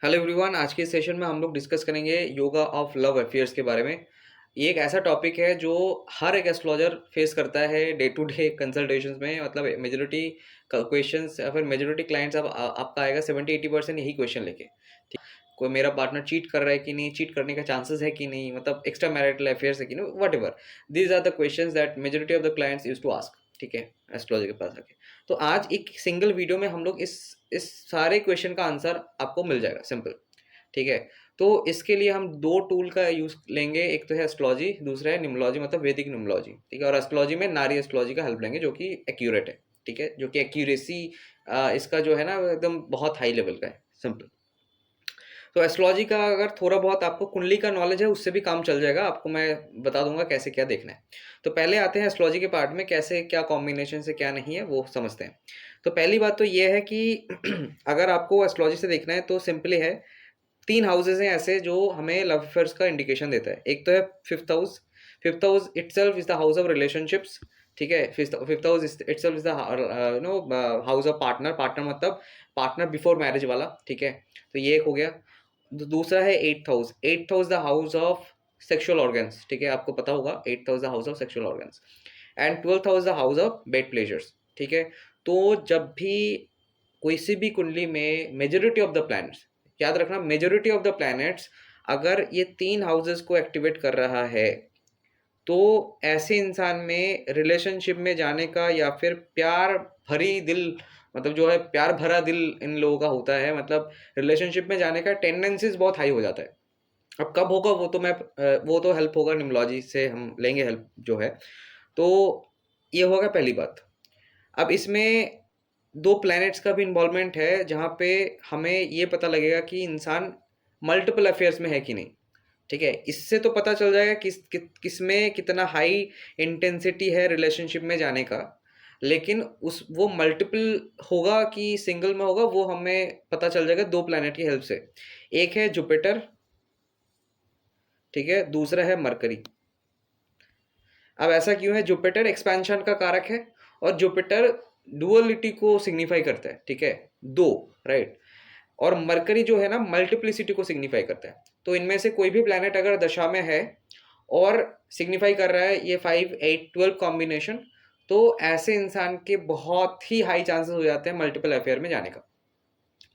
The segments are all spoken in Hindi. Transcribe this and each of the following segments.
हेलो एवरीवन, आज के सेशन में हम लोग डिस्कस करेंगे योगा ऑफ लव अफेयर्स के बारे में। ये एक ऐसा टॉपिक है जो हर एक एस्ट्रोलॉजर फेस करता है डे टू डे कंसल्टेशंस में। मतलब मेजोरिटी क्वेश्चंस या फिर मेजोरिटी क्लाइंट्स अब आपका आएगा 70-80% यही क्वेश्चन लेके। ठीक, कोई मेरा पार्टनर चीट कर रहा है कि नहीं, चीट करने का चांसेस है कि नहीं, मतलब एक्स्ट्रा मैरिटल अफेयर्स है कि नहीं, whatever. These are the questions that majority of the clients use to ask. ठीक है, एस्ट्रोलॉजी के पास आके। तो आज एक सिंगल वीडियो में हम लोग इस सारे क्वेश्चन का आंसर आपको मिल जाएगा, सिंपल। ठीक है, तो इसके लिए हम दो टूल का यूज लेंगे। एक तो है एस्ट्रोलॉजी, दूसरा है न्यूमरोलॉजी, मतलब वैदिक न्यूमरोलॉजी। ठीक है, और एस्ट्रोलॉजी में नारी एस्ट्रोलॉजी का हेल्प लेंगे जो कि एक्यूरेट है। ठीक है, जो कि एक्यूरेसी इसका जो है ना वो एकदम बहुत हाई लेवल का है, सिंपल। तो एस्ट्रोलॉजी का अगर थोड़ा बहुत आपको कुंडली का नॉलेज है उससे भी काम चल जाएगा, आपको मैं बता दूंगा कैसे क्या देखना है। तो पहले आते हैं एस्ट्रोलॉजी के पार्ट में, कैसे क्या कॉम्बिनेशन से क्या नहीं है वो समझते हैं। तो पहली बात तो ये है कि अगर आपको एस्ट्रोलॉजी से देखना है तो सिंपली है, तीन हाउसेज हैं ऐसे जो हमें लव अफेयर्स का इंडिकेशन देता है। एक तो है fifth house. Fifth house itself is the house of relationships. ठीक है, fifth house itself is the house of partner. Partner मतलब पार्टनर बिफोर मैरिज वाला। ठीक है, तो ये एक हो गया। दूसरा है eighth house. Eighth house the house of sexual organs. ठीक है, आपको पता होगा eighth house the house of sexual organs. And twelfth house the house of bed pleasures. ठीक है, तो जब भी कोई सी भी कुंडली में मेजोरिटी ऑफ द प्लैनेट्स, याद रखना मेजोरिटी ऑफ द प्लैनेट्स अगर ये तीन हाउसेस को एक्टिवेट कर रहा है, तो ऐसे इंसान में रिलेशनशिप में जाने का या फिर प्यार भरी दिल, मतलब जो है प्यार भरा दिल इन लोगों का होता है, मतलब रिलेशनशिप में जाने का टेंडेंसीज बहुत हाई हो जाता है। अब कब होगा वो तो वो तो हेल्प होगा, न्यूमरोलॉजी से हम लेंगे हेल्प जो है। तो ये होगा पहली बात। अब इसमें दो प्लैनेट्स का भी इन्वॉल्वमेंट है जहाँ पे हमें ये पता लगेगा कि इंसान मल्टीपल अफेयर्स में है कि नहीं। ठीक है, इससे तो पता चल जाएगा किस में कितना हाई इंटेंसिटी है रिलेशनशिप में जाने का। लेकिन उस वो मल्टीपल होगा कि सिंगल में होगा वो हमें पता चल जाएगा दो प्लैनेट की हेल्प से। एक है जुपिटर, ठीक है, दूसरा है मरकरी। अब ऐसा क्यों है? जुपिटर एक्सपेंशन का कारक है और जुपिटर डुअलिटी को सिग्निफाई करता है। ठीक है, दो, राइट। और मरकरी जो है ना मल्टीप्लिसिटी को सिग्निफाई करता है। तो इनमें से कोई भी प्लैनेट अगर दशा में है और सिग्निफाई कर रहा है ये 5, 8, 12 कॉम्बिनेशन, तो ऐसे इंसान के बहुत ही हाई चांसेस हो जाते हैं मल्टीपल अफेयर में जाने का।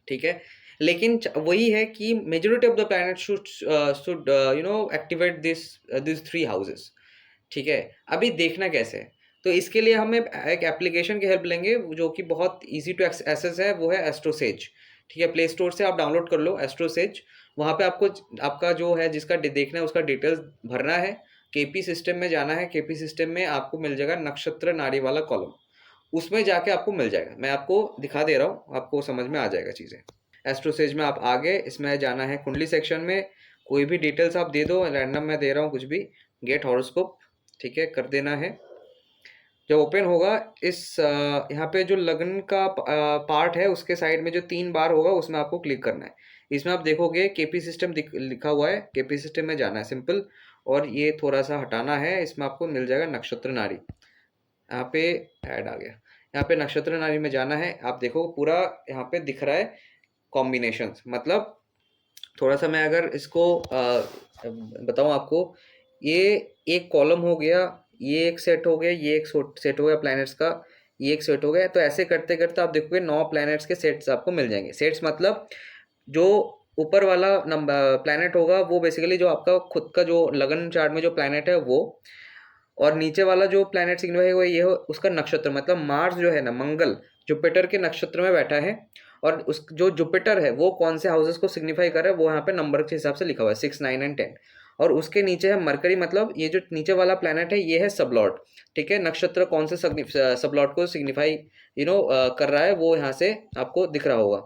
ठीक है, लेकिन वही है कि majority of the planet should activate this three houses. ठीक है, अभी देखना कैसे है? तो इसके लिए हम एक एप्लीकेशन की हेल्प लेंगे जो कि बहुत इजी टू एक्सेस है, वो है एस्ट्रोसेज। ठीक है, प्ले स्टोर से आप डाउनलोड कर लो एस्ट्रोसेज। वहाँ पे आपको आपका जो है जिसका देखना है उसका डिटेल्स भरना है। केपी सिस्टम में जाना है। केपी सिस्टम में आपको मिल जाएगा नक्षत्र नाड़ी वाला कॉलम, उसमें जाके आपको मिल जाएगा। मैं आपको दिखा दे रहा हूँ, आपको समझ में आ जाएगा चीज़ें। एस्ट्रोसेज में आप आगे इसमें जाना है कुंडली सेक्शन में। कोई भी डिटेल्स आप दे दो, रैंडम मैं दे रहा हूँ कुछ भी। गेट हॉरोस्कोप, ठीक है, कर देना है। जब ओपन होगा इस यहाँ पे जो लगन का पार्ट है उसके साइड में जो 3 बार होगा उसमें आपको क्लिक करना है। इसमें आप देखोगे केपी सिस्टम लिखा हुआ है, केपी सिस्टम में जाना है सिंपल। और ये थोड़ा सा हटाना है, इसमें आपको मिल जाएगा नक्षत्र नारी। यहाँ पे ऐड आ गया। यहाँ पे नक्षत्र नारी में जाना है। आप देखो पूरा यहाँ पे दिख रहा है कॉम्बिनेशंस। मतलब थोड़ा सा मैं अगर इसको बताऊं आपको, ये एक कॉलम हो गया, ये एक सेट हो गया, ये एक सेट हो गया प्लैनेट्स का, ये एक सेट हो गया। तो ऐसे करते करते आप देखोगे 9 प्लैनेट्स के सेट्स आपको मिल जाएंगे। सेट्स मतलब जो ऊपर वाला नंबर प्लैनेट होगा वो बेसिकली जो आपका खुद का जो लगन चार्ट में जो प्लैनेट है वो, और नीचे वाला जो प्लैनेट सिग्निफाई हुआ ये हो उसका नक्षत्र, मतलब मार्स जो है ना, मंगल जुपिटर के नक्षत्र में बैठा है। और उस जो जुपिटर है वो कौन से हाउसेस को सिग्निफाई कर रहा है वो यहाँ पे नंबर के हिसाब से लिखा हुआ है 6, 9 एंड 10। और उसके नीचे है मरकरी, मतलब ये जो नीचे वाला प्लैनेट है ये है सबलॉर्ड। ठीक है, नक्षत्र कौन से सबलॉर्ड को सिग्निफाई कर रहा है वो यहाँ से आपको दिख रहा होगा।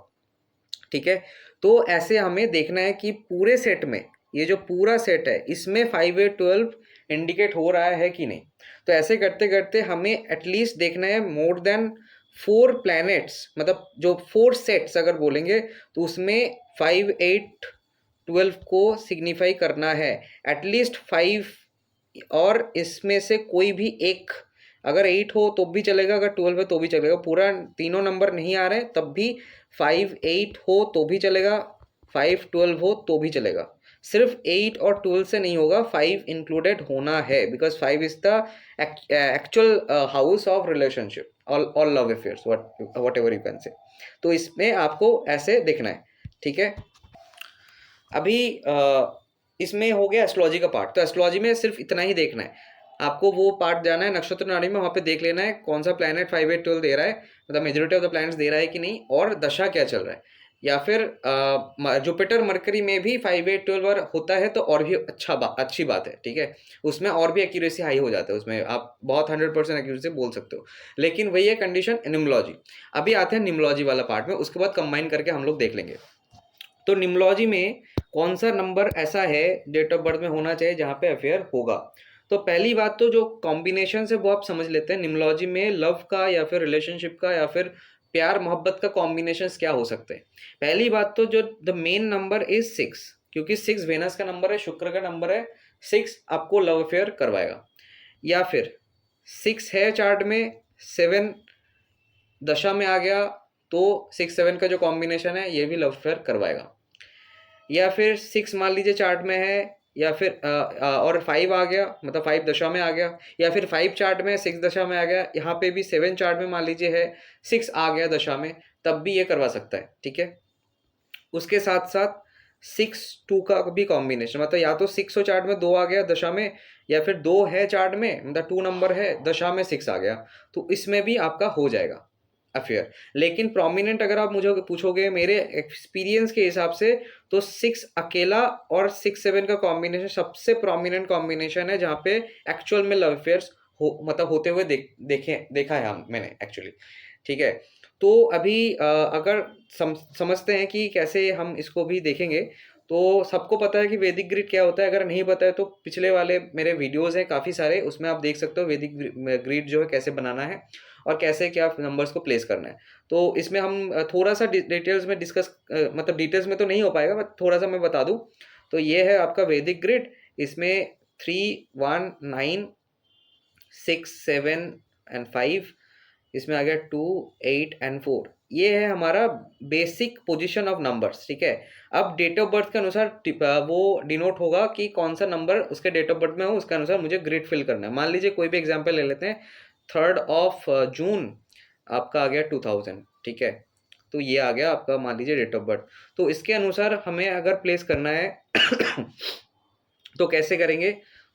ठीक है, तो ऐसे हमें देखना है कि पूरे सेट में, ये जो पूरा सेट है इसमें 5, 8, 12 इंडिकेट हो रहा है कि नहीं। तो ऐसे करते करते हमें एटलीस्ट देखना है मोर देन 4 प्लैनेट्स, मतलब जो 4 सेट्स अगर बोलेंगे तो उसमें 5, 8, 12 को सिग्निफाई करना है। एटलीस्ट 5, और इसमें से कोई भी एक, अगर 8 हो तो भी चलेगा, अगर 12 है तो भी चलेगा। पूरा तीनों नंबर नहीं आ रहे तब भी 5, 8 हो तो भी चलेगा, 5, 12 हो तो भी चलेगा, सिर्फ 8 और 12 से नहीं होगा, 5 इंक्लूडेड होना है, because 5 is the actual house of relationship और love affairs, whatever you can say. तो इसमें आपको ऐसे देखना है, ठीक है। अभी इसमें हो गया एस्ट्रोलॉजी का पार्ट, तो एस्ट्रोलॉजी में सिर्फ इतना ही देखना है आपको, वो पार्ट जाना है नक्षत्र नाड़ी में, वहाँ पे देख लेना है कौन सा प्लैनेट 5, 8, 12 दे रहा है, मतलब मेजोरिटी ऑफ द प्लैनेट्स दे रहा है कि नहीं, और दशा क्या चल रहा है। या फिर जुपिटर मरकरी में भी 5, 8, 12 होता है तो और भी अच्छी बात है, ठीक है। उसमें और भी एक्यूरेसी हाई हो जाता है, उसमें आप बहुत 100% एक्यूरेसी बोल सकते हो, लेकिन वही है कंडीशन न्यूमरोलॉजी। अभी आते हैं न्यूमरोलॉजी वाला पार्ट में, उसके बाद कंबाइन करके हम लोग देख लेंगे। तो न्यूमरोलॉजी में कौन सा नंबर ऐसा है डेट ऑफ बर्थ में होना चाहिए जहाँ पे अफेयर होगा। तो पहली बात तो जो कॉम्बिनेशन है वो आप समझ लेते हैं, न्यूमरोलॉजी में लव का या फिर रिलेशनशिप का या फिर प्यार मोहब्बत का कॉम्बिनेशन क्या हो सकते हैं। पहली बात तो जो द मेन नंबर इज 6, क्योंकि 6 वेनस का नंबर है, शुक्र का नंबर है, 6 आपको लव अफेयर करवाएगा। या फिर 6 है चार्ट में, 7 दशा में आ गया, तो 6, 7 का जो कॉम्बिनेशन है ये भी लव अफेयर करवाएगा। या फिर 6 मान लीजिए चार्ट में है, या फिर और 5 आ गया, मतलब 5 दशा में आ गया, या फिर 5 चार्ट में 6 दशा में आ गया, यहाँ पे भी 7 चार्ट में मान लीजिए है, 6 आ गया दशा में, तब भी ये करवा सकता है, ठीक है। उसके साथ साथ 6, 2 का भी कॉम्बिनेशन, मतलब या तो 6 हो चार्ट में 2 आ गया दशा में, या फिर 2 है चार्ट में, मतलब 2 नंबर है दशा में 6 आ गया, तो इसमें भी आपका हो जाएगा अफेयर। लेकिन प्रोमिनेंट अगर आप मुझे पूछोगे मेरे एक्सपीरियंस के हिसाब से, तो 6 अकेला और 6, 7 का कॉम्बिनेशन सबसे प्रोमिनेंट कॉम्बिनेशन है जहाँ पे एक्चुअल में लव अफेयर्स मतलब होते हुए देखा है मैंने एक्चुअली, ठीक है। तो अभी अगर समझते हैं कि कैसे हम इसको भी देखेंगे। तो सबको पता है कि वैदिक ग्रिड क्या होता है, अगर नहीं पता है तो पिछले वाले मेरे वीडियोस हैं काफ़ी सारे, उसमें आप देख सकते हो वैदिक ग्रिड जो है कैसे बनाना है और कैसे क्या नंबर्स को प्लेस करना है। तो इसमें हम थोड़ा सा डिटेल्स में डिस्कस, मतलब डिटेल्स में तो नहीं हो पाएगा, बट थोड़ा सा मैं बता दूं। तो ये है आपका वैदिक ग्रिड, इसमें 3, 1, 9, 6, 7 एंड 5, इसमें आ गया 2, 8 एंड 4, ये है हमारा बेसिक पोजीशन ऑफ नंबर्स, ठीक है। अब डेट ऑफ बर्थ के अनुसार वो डिनोट होगा कि कौन सा नंबर उसके डेट ऑफ बर्थ में हो, उसके अनुसार मुझे ग्रिड फिल करना है। मान लीजिए कोई भी एग्जांपल ले लेते हैं, 3 आपका आ गया 2000, ठीक है। तो ये आ गया आपका मान लीजिए डेट ऑफ बर्थ। तो इसके अनुसार हमें अगर प्लेस करना है तो कैसे करेंगे।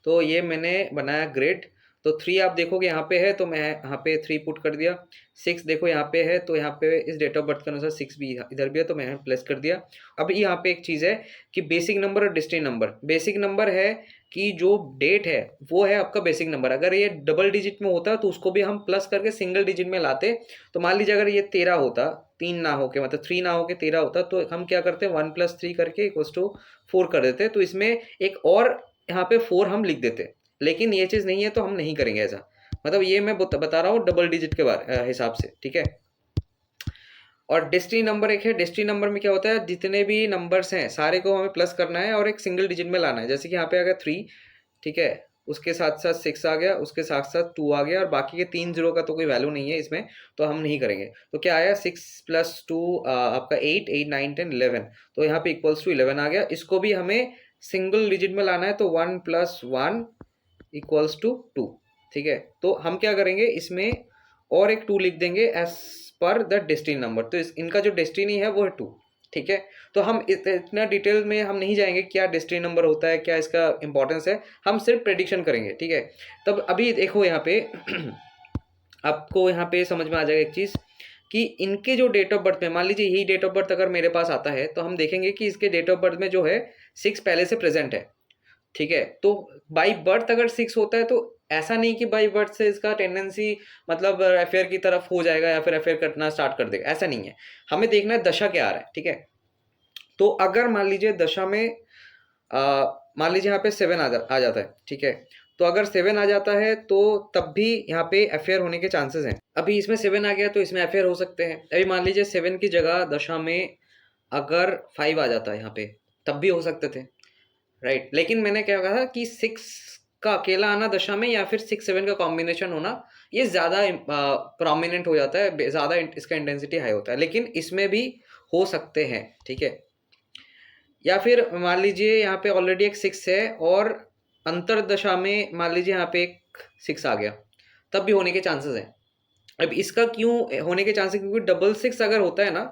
तो ये मैंने बनाया ग्रिड, तो 3 आप देखोगे यहाँ पे है, तो मैं यहाँ पे 3 पुट कर दिया। 6 देखो यहाँ पे है, तो यहाँ पे इस डेट ऑफ बर्थ के अनुसार 6 भी इधर भी है, तो मैं प्लेस कर दिया। अब यहाँ पे एक चीज़ है कि बेसिक नंबर और डेस्टिनी नंबर। बेसिक नंबर है कि जो डेट है वो है आपका बेसिक नंबर, अगर ये डबल डिजिट में होता तो उसको भी हम प्लस करके सिंगल डिजिट में लाते। तो मान लीजिए अगर ये 13 होता, 3 ना होके, मतलब 3 ना होके 13 होता, तो हम क्या करते हैं 1 + 3 करके =4 कर देते। तो इसमें एक और यहाँ पे 4 हम लिख देते, लेकिन ये चीज़ नहीं है तो हम नहीं करेंगे ऐसा। मतलब ये मैं बता रहा हूँ डबल डिजिट के हिसाब से, ठीक है। और डेस्टिनी नंबर एक है, डेस्टिनी नंबर में क्या होता है, जितने भी नंबर्स हैं सारे को हमें प्लस करना है और एक सिंगल डिजिट में लाना है। जैसे कि यहाँ पे आ गया 3, ठीक है, उसके साथ साथ 6 आ गया, उसके साथ साथ 2 आ गया, और बाकी के 3 जीरो का तो कोई वैल्यू नहीं है इसमें, तो हम नहीं करेंगे। तो क्या आया 6 + 2 आपका 8, 8, 9, 10, 11, तो यहाँ पे = 11 आ गया। इसको भी हमें सिंगल डिजिट में लाना है, तो 1 + 1 = 2, ठीक है। तो हम क्या करेंगे इसमें और एक 2 लिख देंगे as per the destiny number. तो इनका जो डेस्टिनी है वो है 2, ठीक है। तो हम इतना डिटेल में हम नहीं जाएंगे क्या डेस्टिनी नंबर होता है, क्या इसका इंपॉर्टेंस है, हम सिर्फ प्रेडिक्शन करेंगे, ठीक है। तब अभी देखो यहाँ पे आपको यहाँ पे समझ में आ जाएगा एक चीज़ कि इनके जो डेट ऑफ बर्थ में, मान लीजिए यही डेट ऑफ बर्थ अगर मेरे पास आता है, तो हम देखेंगे कि इसके डेट ऑफ बर्थ में जो है 6 पहले से प्रेजेंट है, ठीक है। तो बाई बर्थ अगर 6 होता है, तो ऐसा नहीं कि बाई बर्थ से इसका टेंडेंसी मतलब अफेयर की तरफ हो जाएगा या फिर अफेयर करना स्टार्ट कर देगा, ऐसा नहीं है। हमें देखना है दशा क्या आ रहा है, ठीक है। तो अगर मान लीजिए दशा में मान लीजिए यहाँ पे 7 आ जाता है, ठीक है। तो अगर 7 आ जाता है तो तब भी यहाँ पे अफेयर होने के चांसेस हैं। अभी इसमें 7 आ गया तो इसमें अफेयर हो सकते हैं। अभी मान लीजिए 7 की जगह दशा में अगर 5 आ जाता है यहाँ पे, तब भी हो सकते थे, राइट। लेकिन मैंने क्या कहा था कि 6 का अकेला आना दशा में या फिर 6, 7 का कॉम्बिनेशन होना, ये ज़्यादा प्रोमिनेंट हो जाता है, ज़्यादा इसका इंटेंसिटी हाई होता है, लेकिन इसमें भी हो सकते हैं, ठीक है। या फिर मान लीजिए यहाँ पे ऑलरेडी एक 6 है और अंतरदशा में मान लीजिए यहाँ पे एक 6 आ गया, तब भी होने के चांसेस हैं। अब इसका क्यों होने के चांसेस, क्योंकि डबल 6 अगर होता है ना,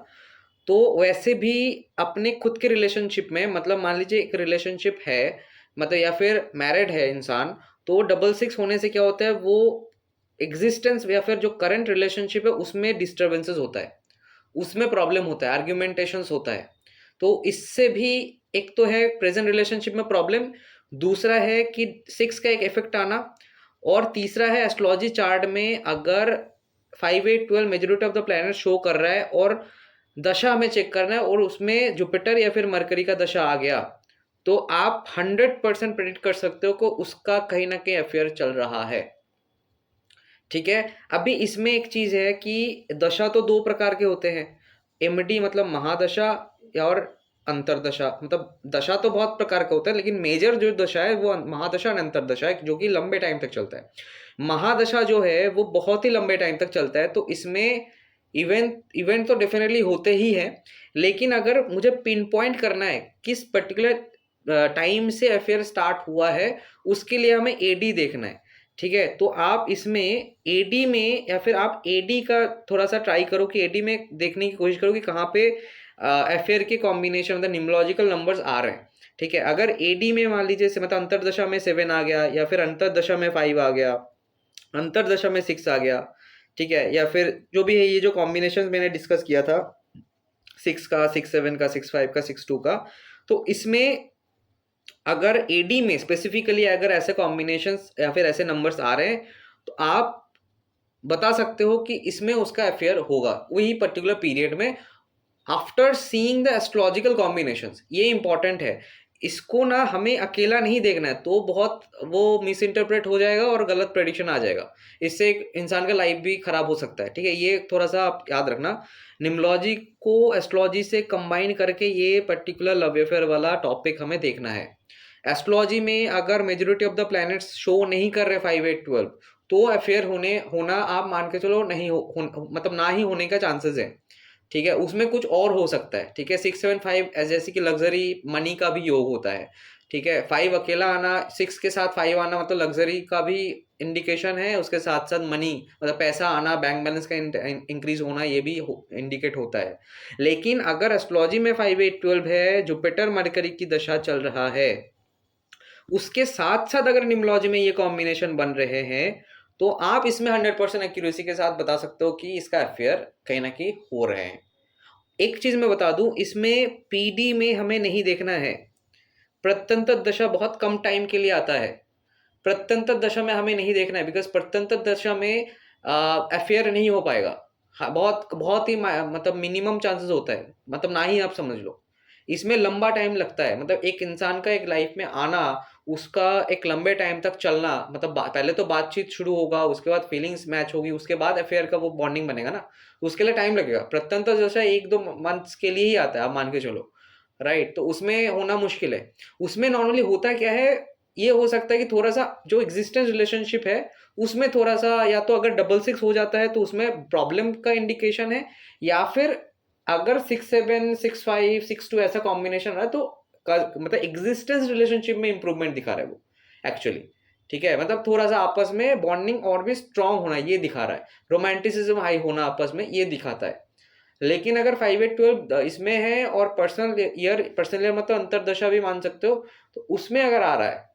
तो वैसे भी अपने खुद के रिलेशनशिप में, मतलब मान लीजिए एक रिलेशनशिप है, मतलब या फिर मैरिड है इंसान, तो डबल 6 होने से क्या होता है, वो एग्जिस्टेंस या फिर जो करंट रिलेशनशिप है उसमें डिस्टर्बेंसेस होता है, उसमें प्रॉब्लम होता है, आर्ग्यूमेंटेशंस होता है। तो इससे भी एक तो है प्रेजेंट रिलेशनशिप में प्रॉब्लम, दूसरा है कि 6 का एक इफेक्ट आना, और तीसरा है एस्ट्रोलॉजी चार्ट में अगर 5, 8, 12 majority of the planet show कर रहा है और दशा हमें चेक करना है और उसमें जुपिटर या फिर मरकरी का दशा आ गया, तो आप 100% प्रेडिक्ट कर सकते हो कि उसका कहीं ना कहीं अफेयर चल रहा है। ठीक है, अभी इसमें एक चीज है कि दशा तो 2 प्रकार के होते हैं, एमडी मतलब महादशा, और अंतरदशा। मतलब दशा तो बहुत प्रकार का होता है, लेकिन मेजर जो दशा है वो महादशा और अंतरदशा है, जो कि लंबे टाइम तक चलता है। महादशा जो है वो बहुत ही लंबे टाइम तक चलता है, तो इसमें इवेंट इवेंट तो डेफिनेटली होते ही हैं, लेकिन अगर मुझे पिन पॉइंट करना है किस पर्टिकुलर टाइम से अफेयर स्टार्ट हुआ है, उसके लिए हमें एडी देखना है। ठीक है, तो आप इसमें एडी में, या फिर आप एडी का थोड़ा सा ट्राई करो कि एडी में देखने की कोशिश करो कि कहाँ पे अफेयर के कॉम्बिनेशन, मतलब न्यूमरोलॉजिकल नंबर्स आ रहे हैं। ठीक है, अगर एडी में मान लीजिए मतलब अंतरदशा में 7 आ गया, या फिर अंतरदशा में 5 आ गया, अंतरदशा में 6 आ गया, ठीक है, या फिर जो भी है ये जो कॉम्बिनेशन मैंने डिस्कस किया था 6 का, 6, 7 का, 6, 5 का, 6, 2 का, तो इसमें अगर एडी में स्पेसिफिकली अगर ऐसे कॉम्बिनेशंस या फिर ऐसे नंबर्स आ रहे हैं, तो आप बता सकते हो कि इसमें उसका अफेयर होगा वही पर्टिकुलर पीरियड में, after seeing the astrological combinations. ये इंपॉर्टेंट है, इसको ना हमें अकेला नहीं देखना है, तो बहुत वो मिस इंटरप्रेट हो जाएगा और गलत प्रेडिक्शन आ जाएगा, इससे एक इंसान का लाइफ भी खराब हो सकता है। ठीक है, ये थोड़ा सा आप याद रखना, निम्नोलॉजी को एस्ट्रोलॉजी से कंबाइन करके ये पर्टिकुलर लव अफेयर वाला टॉपिक हमें देखना है। एस्ट्रोलॉजी में अगर majority of the planets show नहीं कर रहे 5, 8, 12, तो अफेयर होना आप मान के चलो नहीं मतलब ना ही होने का चांसेस है। ठीक है, उसमें कुछ और हो सकता है। ठीक है, 6, 7, 5 जैसे कि लग्जरी मनी का भी योग होता है। ठीक है, 5 अकेला आना, 6 के साथ 5 आना मतलब लग्जरी का भी इंडिकेशन है, उसके साथ साथ मनी मतलब पैसा आना, बैंक बैलेंस का इंक्रीज होना, ये भी इंडिकेट होता है। लेकिन अगर एस्ट्रोलॉजी में 5, 8, 12 है, जुपिटर मरकरी की दशा चल रहा है, उसके साथ साथ अगर न्यूमरोलॉजी में ये कॉम्बिनेशन बन रहे हैं, तो आप इसमें 100% एक्यूरेसी के साथ बता सकते हो कि इसका अफेयर कहीं ना कहीं हो रहे हैं। एक चीज मैं बता दूं, इसमें पीडी में हमें नहीं देखना है, प्रत्यंतर दशा बहुत कम टाइम के लिए आता है, प्रत्यंतर दशा में हमें नहीं देखना है, बिकॉज प्रत्यंतर दशा में अफेयर नहीं हो पाएगा। हाँ, बहुत बहुत ही मतलब मिनिमम चांसेस होता है, मतलब ना ही आप समझ लो। इसमें लंबा टाइम लगता है, मतलब एक इंसान का एक लाइफ में आना, उसका एक लंबे टाइम तक चलना, मतलब पहले तो बातचीत शुरू होगा, उसके बाद फीलिंग्स मैच होगी, उसके बाद अफेयर का वो बॉन्डिंग बनेगा ना, उसके लिए टाइम लगेगा। प्रत्यंतर दशा 1-2 मंथ्स के लिए ही आता है, आप मान के चलो, राइट। तो उसमें होना मुश्किल है। उसमें नॉर्मली होता क्या है, ये हो सकता है कि थोड़ा सा जो एग्जिस्टेंस रिलेशनशिप है उसमें थोड़ा सा, या तो अगर डबल 6 हो जाता है तो उसमें प्रॉब्लम का इंडिकेशन है, या फिर अगर 6, 7, 6, 5, 6, 2 ऐसा कॉम्बिनेशन रहा, तो मतलब एग्जिस्टेंस रिलेशनशिप में इंप्रूवमेंट दिखा रहा है वो एक्चुअली। ठीक है, मतलब थोड़ा सा आपस में बॉन्डिंग और भी स्ट्रांग होना ये दिखा रहा है, रोमांटिसिज्म हाई होना आपस में ये दिखाता है। लेकिन अगर 5, 8, 12 इसमें है और पर्सनल ईयर मतलब अंतरदशा भी मान सकते हो, तो उसमें अगर आ रहा है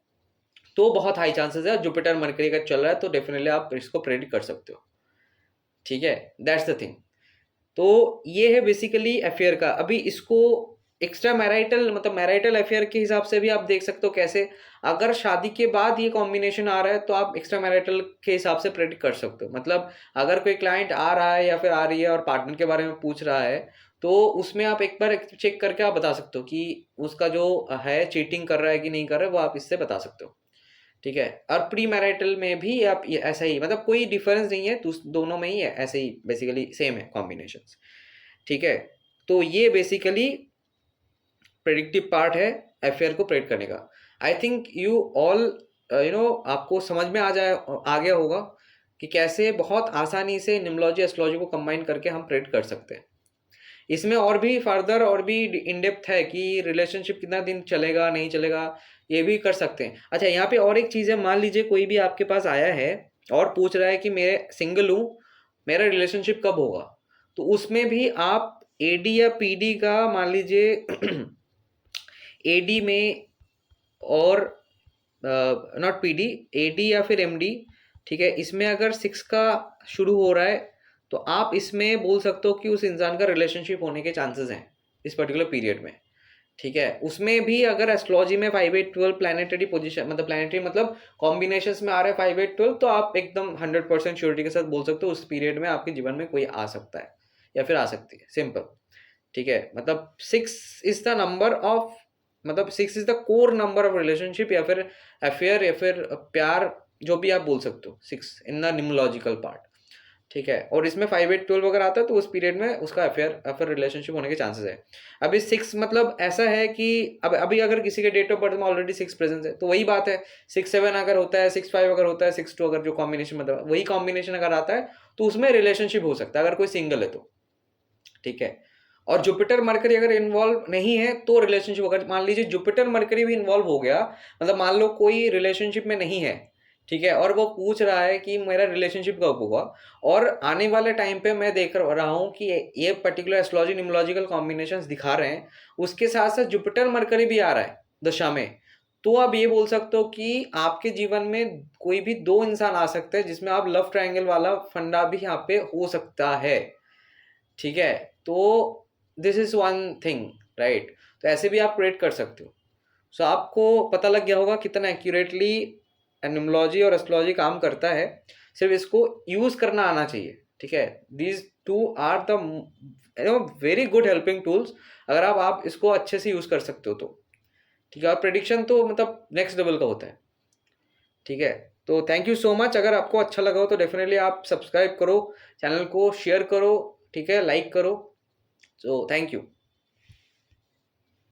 तो बहुत हाई चांसेस है, जुपिटर मरकरी का चल रहा है, तो डेफिनेटली आप इसको प्रेडिक्ट कर सकते हो। ठीक है, दैट्स द थिंग। तो ये है बेसिकली अफेयर का। अभी इसको एक्स्ट्रा मैरिटल मतलब मैरिटल अफेयर के हिसाब से भी आप देख सकते हो कैसे, अगर शादी के बाद ये कॉम्बिनेशन आ रहा है तो आप एक्स्ट्रा मैरिटल के हिसाब से प्रेडिक्ट कर सकते हो। मतलब अगर कोई क्लाइंट आ रहा है या फिर आ रही है और पार्टनर के बारे में पूछ रहा है, तो उसमें आप एक बार चेक करके आप बता सकते हो कि उसका जो है चीटिंग कर रहा है कि नहीं कर रहा है, वो आप इससे बता सकते हो। ठीक है, और प्री मैरिटल में भी आप ऐसा ही, मतलब कोई डिफरेंस नहीं है, दोनों में ही है ऐसे ही, बेसिकली सेम है कॉम्बिनेशंस। ठीक है, तो ये बेसिकली प्रेडिक्टिव पार्ट है अफेयर को प्रेडिक्ट करने का। आई थिंक यू ऑल आपको समझ में आ गया होगा कि कैसे बहुत आसानी से न्यूमरोलॉजी एस्ट्रोलॉजी को कंबाइन करके हम प्रेडिक्ट कर सकते हैं। इसमें और भी फर्दर और भी इन डेप्थ है कि रिलेशनशिप कितना दिन चलेगा नहीं चलेगा, ये भी कर सकते हैं। अच्छा, यहाँ पे और एक चीज़ है, मान लीजिए कोई भी आपके पास आया है और पूछ रहा है कि मैं सिंगल हूँ, मेरा रिलेशनशिप कब होगा, तो उसमें भी आप एडी या पीडी का मान लीजिए एडी में, और नॉट पीडी, एडी या फिर एमडी, ठीक है, इसमें अगर 6 का शुरू हो रहा है तो आप इसमें बोल सकते हो कि उस इंसान का रिलेशनशिप होने के चांसेस हैं इस पर्टिकुलर पीरियड में, ठीक है। उसमें भी अगर एस्ट्रोलॉजी में 5 8 12 प्लानिटरी पोजीशन, मतलब प्लानिटरी मतलब कॉम्बिनेशंस में आ रहे हैं 5 8 12, तो आप एकदम 100% श्योरिटी के साथ बोल सकते हो उस पीरियड में आपके जीवन में कोई आ सकता है या फिर आ सकती है, सिंपल, ठीक है। मतलब 6 इज द नंबर ऑफ, मतलब 6 is the core number of relationship या फिर अफेयर या फिर प्यार, जो भी आप बोल सकते हो, 6 इन द न्यूमोलॉजिकल पार्ट, ठीक है। और इसमें 5 8 12 अगर आता है तो उस पीरियड में उसका अफेयर रिलेशनशिप होने के चांसेस है। अभी 6 मतलब ऐसा है कि अब अभी अगर किसी के डेट ऑफ बर्थ में ऑलरेडी 6 प्रेजेंस है तो वही बात है, 6 7 अगर होता है, 6 5 अगर होता है, 6 2 अगर जो कॉम्बिनेशन, मतलब वही कॉम्बिनेशन अगर आता है तो उसमें रिलेशनशिप हो सकता है अगर कोई सिंगल है तो, ठीक है। और जुपिटर मरकरी अगर इन्वॉल्व नहीं है तो रिलेशनशिप, अगर मान लीजिए जुपिटर मरकरी भी इन्वॉल्व हो गया, मतलब मान लो कोई रिलेशनशिप में नहीं है, ठीक है, और वो पूछ रहा है कि मेरा रिलेशनशिप कब होगा, और आने वाले टाइम पे मैं देख रहा हूँ कि ये पर्टिकुलर एस्ट्रोलॉजी न्यूमोलॉजिकल कॉम्बिनेशंस दिखा रहे हैं, उसके साथ साथ जुपिटर मरकरी भी आ रहा है दशा में, तो आप ये बोल सकते हो कि आपके जीवन में कोई भी 2 इंसान आ सकते हैं जिसमें आप लव ट्रायंगल वाला फंडा भी यहाँ पे हो सकता है, ठीक है। तो this is one thing, right. तो ऐसे भी आप क्रिएट कर सकते हो। सो आपको पता लग गया होगा कितना एक्यूरेटली न्यूमोलॉजी और एस्ट्रोलॉजी काम करता है, सिर्फ इसको यूज करना आना चाहिए, ठीक है। These two are the very good helping tools, अगर आप इसको अच्छे से यूज कर सकते हो तो, ठीक है। और प्रेडिक्शन तो मतलब नेक्स्ट लेवल का होता है, ठीक है। तो थैंक यू सो मच, अगर आपको अच्छा लगा हो तो डेफिनेटली आप सब्सक्राइब करो, चैनल को शेयर करो, ठीक है, लाइक करो। So thank you.